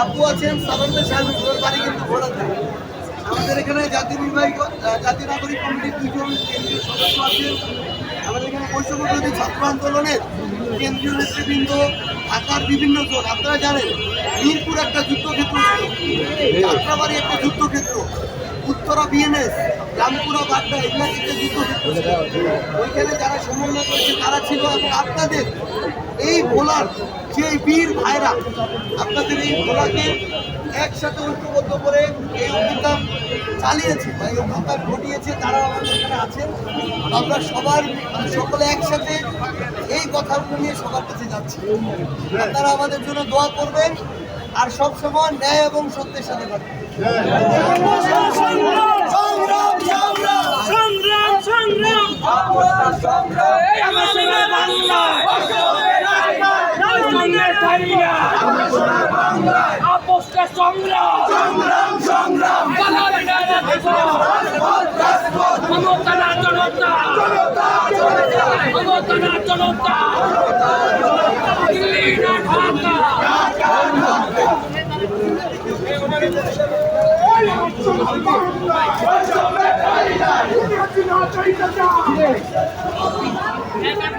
আপু আছেন সাধারণত সাহেবের বাড়ি কিন্তু ঘোরাতে আমাদের এখানে জাতীয় নাগরিক কমিটির দুজন কেন্দ্রীয় সদস্য আছেন। আমাদের এখানে বৈষম্য বিরোধী ছাত্র আন্দোলনের কেন্দ্রীয় নেতৃবৃন্দ, ঢাকার বিভিন্ন জোন। আপনারা জানেন মিরপুর একটা যুদ্ধক্ষেত্র ছিল, যাত্রাবাড়ি একটা যুদ্ধক্ষেত্র, উত্তরা বিএনএস, রামপুরা বাড্ডা এগুলা একটা যুদ্ধক্ষেত্র ছিল। ওইখানে যারা সমন্বয় করেছে তারা ছিল। এবং আপনাদের এই ভোলার যে বীর ভাইরা আপনাদের এই ভোলাকে একসাথে ঐক্যবদ্ধ করে এই অভিযান চালিয়েছে বা এই অভিযান ঘটিয়েছে, তারা আমাদের এখানে আছেন। আমরা সকলে একসাথে এই কথাগুলো নিয়ে সবার কাছে যাচ্ছি। আপনারা আমাদের জন্য দোয়া করবেন আর সবসময় ন্যায় এবং সত্যের সাথে থাকবেন। জনতা